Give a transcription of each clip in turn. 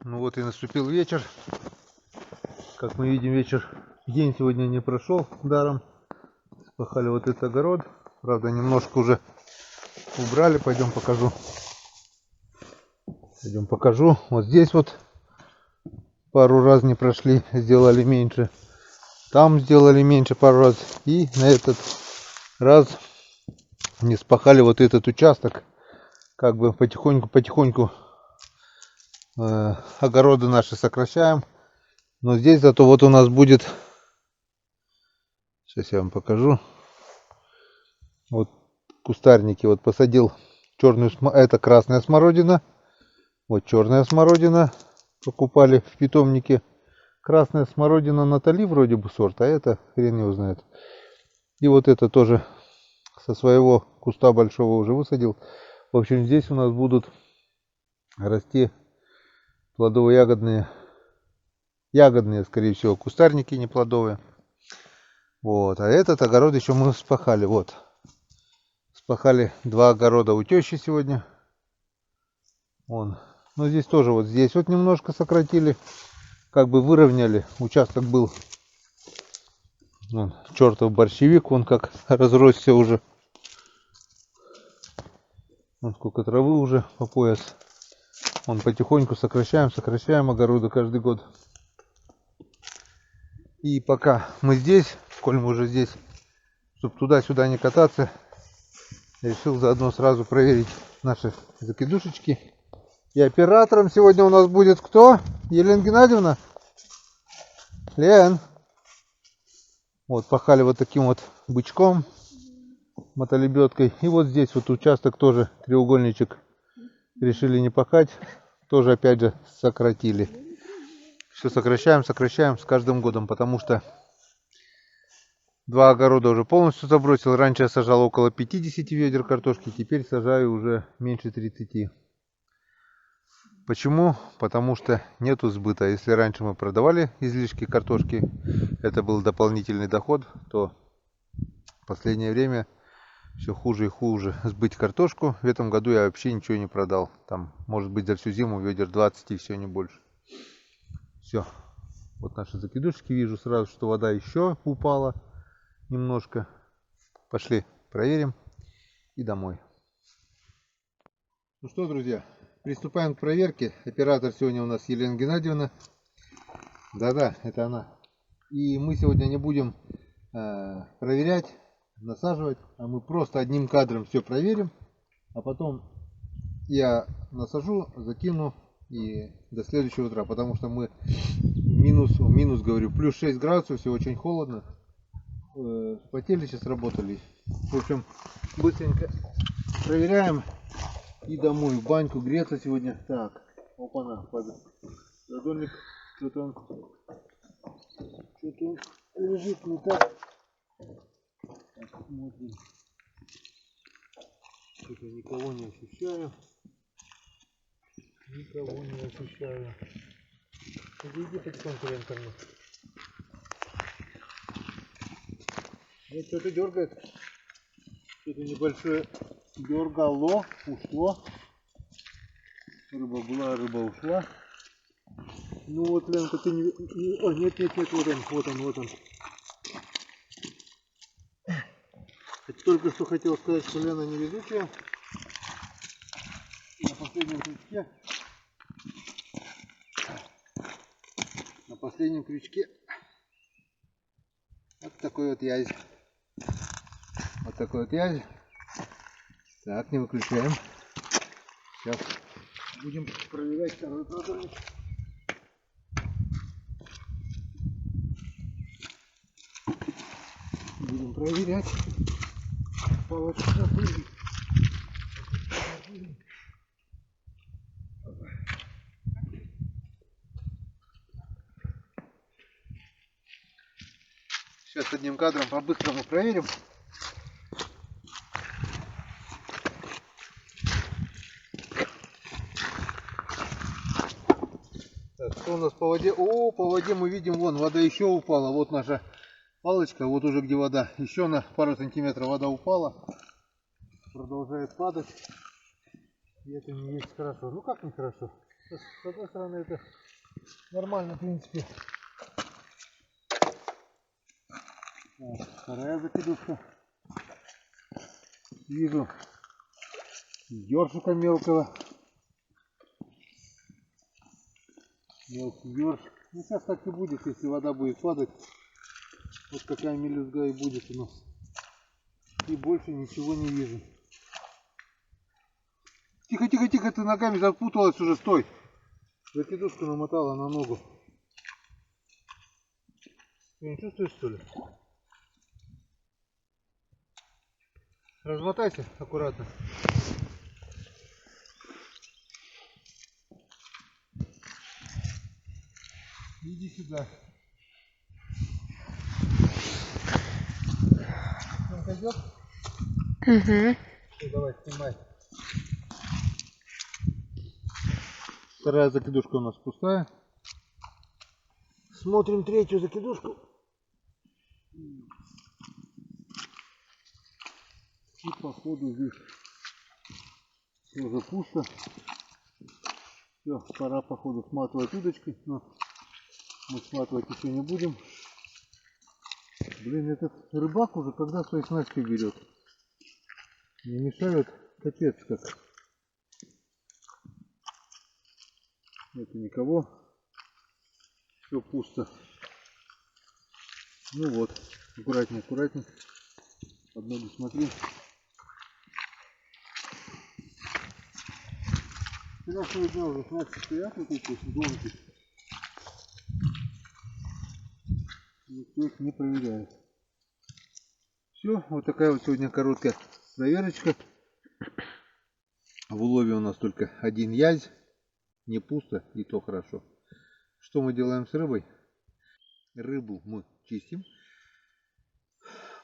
Ну вот и наступил вечер. Как мы видим, день сегодня не прошел даром. Спахали вот этот огород. Правда, немножко уже убрали. Пойдем покажу. Вот здесь вот пару раз не прошли, сделали меньше. Там сделали меньше пару раз. И на этот раз не спахали вот этот участок. Как бы потихоньку огороды наши сокращаем. Но здесь зато вот у нас будет, сейчас я вам покажу, вот кустарники, вот посадил черную, это красная смородина, вот черная смородина, покупали в питомнике, красная смородина Натали вроде бы сорт, а это хрен его знает. И вот это тоже со своего куста большого уже высадил. В общем, здесь у нас будут расти плодово-ягодные, скорее всего, кустарники, не плодовые. Вот, а этот огород еще мы спахали. Вот, спахали 2 огорода у тещи сегодня. Вон. Но здесь тоже вот здесь вот немножко сократили, как бы выровняли. Участок был, вон, чертов борщевик, он как разросся уже. Вон сколько травы уже по пояс. Он потихоньку сокращаем огороды каждый год. И пока мы здесь, коль мы уже здесь, чтобы туда-сюда не кататься, решил заодно сразу проверить наши закидушечки. И оператором сегодня у нас будет кто? Елена Геннадьевна? Лен. Вот пахали вот таким вот бычком, мотолебедкой. И вот здесь вот участок тоже, треугольничек, решили не пахать. Тоже опять же сократили. Все сокращаем с каждым годом, потому что 2 огорода уже полностью забросил. Раньше я сажал около 50 ведер картошки, теперь сажаю уже меньше 30. Почему? Потому что нету сбыта. Если раньше мы продавали излишки картошки, это был дополнительный доход, то в последнее время все хуже и хуже сбыть картошку. В этом году я вообще ничего не продал. Там, может быть, за всю зиму ведер 20 и все, не больше. Все. Вот наши закидушки. Вижу сразу, что вода еще упала немножко. Пошли проверим и домой. Ну что, друзья, приступаем к проверке. Оператор сегодня у нас Елена Геннадьевна. Да-да, это она. И мы сегодня не будем проверять, насаживать, а мы просто одним кадром все проверим. А потом я насажу, закину и до следующего утра. Потому что мы минус говорю, плюс 6 градусов, все очень холодно. Потели сейчас, работали. В общем, быстренько проверяем. И домой, в баньку греться сегодня. Так, опа-на, пододонник, что-то он лежит не так. Так, смотрим. Что-то никого не ощущаю. Иди потихоньку, Ленкарна. Вот что-то дергает. Что-то небольшое дергало, ушло. Рыба была, рыба ушла. Ну вот, Ленка, ты не... О, нет, вот он. Я только что хотел сказать, что Лена невезучая. На последнем крючке вот такой вот язь. Так, не выключаем. Сейчас будем проверять второй продольник. Будем проверять. Палочку забыли. Сейчас одним кадром по-быстрому проверим. Так, что у нас по воде? О, по воде мы видим, вон, вода еще упала. Вот наша палочка, вот уже где вода. Еще на пару сантиметров вода упала. Продолжает падать. И это не есть хорошо. Ну как нехорошо? С одной стороны это нормально, в принципе. Вторая закидушка. Вижу ёршика мелкого. Мелкий ёрш. Ну сейчас так и будет, если вода будет падать. Вот какая мелюзга и будет у нас. И больше ничего не вижу. Тихо, тихо, тихо, ты ногами запуталась уже, стой. Закидушку намотала на ногу. Ты не чувствуешь, что ли? Размотайся аккуратно. Иди сюда. Он пойдет? Угу. Все, давай, снимай. Вторая закидушка у нас пустая. Смотрим третью закидушку. И походу здесь тоже пусто. Все, пора походу сматывать удочкой, но мы сматывать еще не будем. Блин, этот рыбак уже когда свои снасти берет. Не мешают, капец как. Это никого. Все пусто. Ну вот, аккуратнее, аккуратнее. Под ноги смотри. Вчерашнего дня уже снасти стоят вот эти домики. Никто их не проверяет. Все, вот такая вот сегодня короткая проверочка. В улове у нас только один язь. Не пусто, и то хорошо. Что мы делаем с рыбой? Рыбу мы чистим.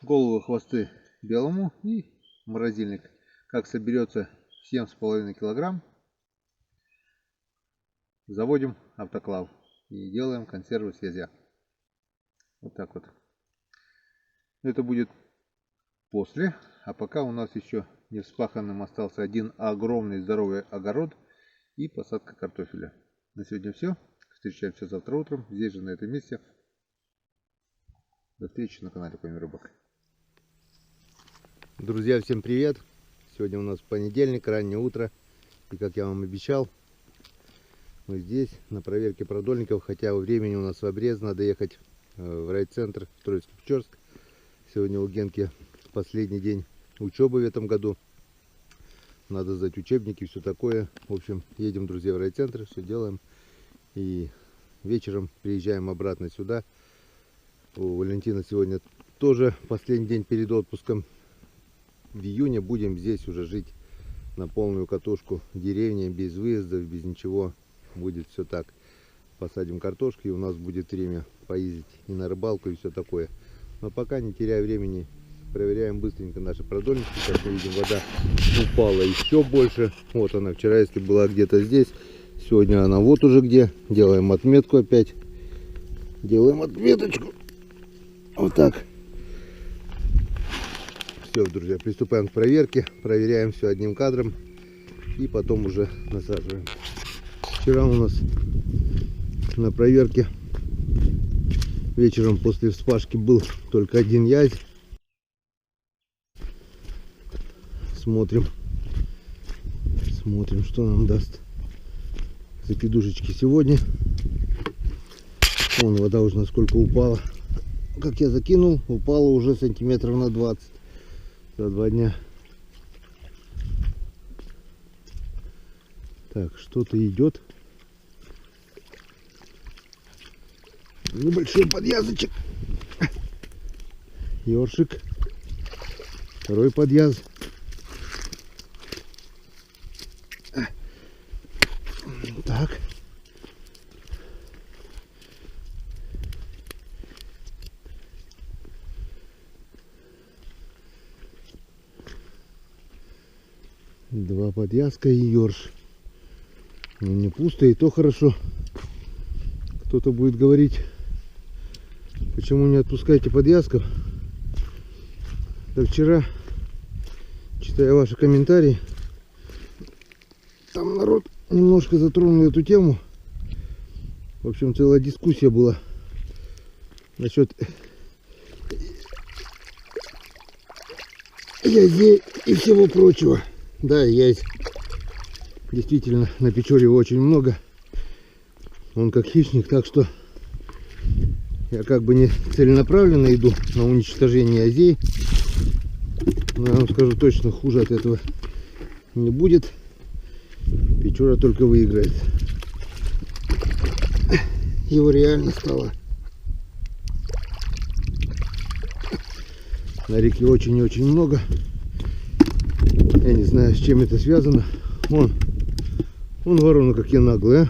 Голову, хвосты белому и морозильник. Как соберется 7,5 килограмм, заводим автоклав и делаем консервы с язя. Вот так вот. Это будет после. А пока у нас еще не вспаханным остался один огромный здоровый огород и посадка картофеля. На сегодня все. Встречаемся завтра утром, здесь же, на этом месте. До встречи на канале Помимо Рыбок. Друзья, всем привет! Сегодня у нас понедельник, раннее утро. И как я вам обещал, мы здесь на проверке продольников. Хотя времени у нас в обрез, надо ехать в райцентр Троицко-Печорск. Сегодня у Генки последний день учебы в этом году. Надо сдать учебники, все такое. В общем, едем, друзья, в райцентр, все делаем. И вечером приезжаем обратно сюда. У Валентина сегодня тоже последний день перед отпуском. В июне будем здесь уже жить на полную катушку. Деревня, без выездов, без ничего. Будет все так. Посадим картошки, и у нас будет время поездить и на рыбалку, и все такое. Но пока, не теряя времени, проверяем быстренько наши продольники. Как мы видим, вода упала еще больше. Вот она вчера, если была где-то здесь, сегодня она вот уже где. Делаем отметку опять. Делаем отметочку. Вот так. Все, друзья, приступаем к проверке. Проверяем все одним кадром. И потом уже насаживаем. Вчера у нас на проверке вечером после вспашки был только один язь. Смотрим, что нам даст закидушечки сегодня. Вон вода уже насколько упала. Как я закинул, упала уже сантиметров на 20 за 2 дня. Так, что-то идет. Небольшой подъязычек. Ёршик. Второй подъяз. Так. Два подъязка и ёрш. Ну, не пусто, и то хорошо. Кто-то будет говорить, почему не отпускаете подъязков. Да вчера, читая ваши комментарии, там народ немножко затронул эту тему. В общем, целая дискуссия была насчет язей и всего прочего. Да, язь. Действительно, на Печоре очень много. Он как хищник, так что я как бы не целенаправленно иду на уничтожение язей. Но я вам скажу точно, хуже от этого не будет. Печора только выиграет. Его реально стало на реке очень и очень много. Я не знаю, с чем это связано. Вон ворона какие наглые.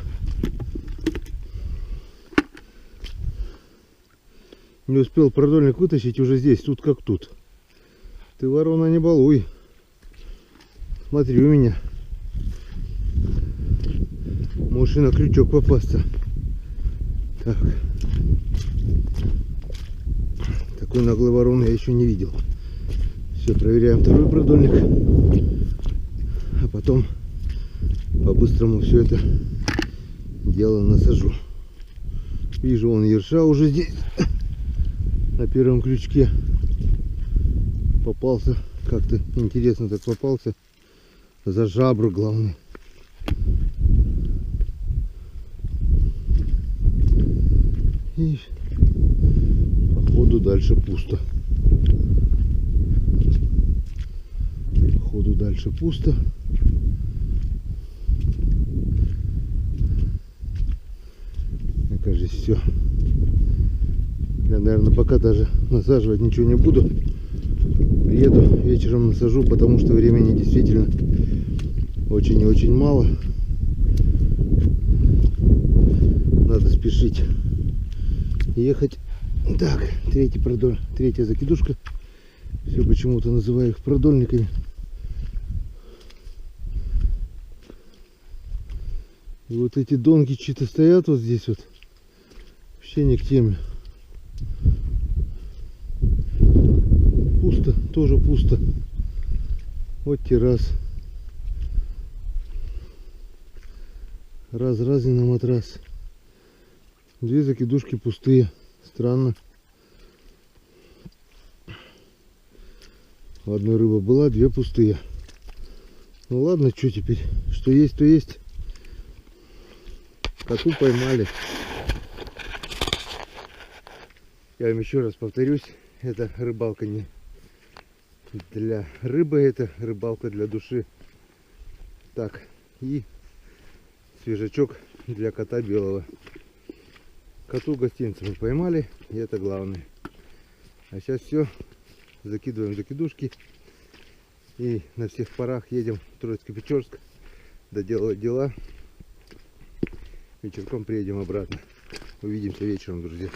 Не успел продольник вытащить, уже здесь, тут как тут. Ты, ворона, не балуй. Смотри у меня. Можешь и на крючок попасться. Так. Такой наглый ворон я еще не видел. Все, проверяем второй продольник. А потом по-быстрому все это дело насажу. Вижу, он ерша уже здесь. На первом крючке попался. Как-то интересно так попался. За жабру, главное. И походу дальше пусто. Походу дальше пусто. Мне кажется, все. Я, наверное, пока даже насаживать ничего не буду. Приеду, вечером насажу, потому что времени действительно очень и очень мало. Надо спешить ехать. Так, третья закидушка. Все почему-то называю их продольниками. И вот эти донки чьи-то стоят вот здесь вот. Вообще не к теме. Пусто, тоже пусто. Вот террас. Раз и на матрас. Две закидушки пустые. Странно. У одной рыба была, две пустые. Ну ладно, что теперь? Что есть, то есть. Коту поймали. Я вам еще раз повторюсь, это рыбалка не для рыбы, это рыбалка для души. Так, и свежачок для кота белого. Коту гостинца мы поймали, и это главное. А сейчас все, закидываем закидушки и на всех парах едем в Троицко-Печорск доделывать дела. Вечерком приедем обратно. Увидимся вечером, друзья.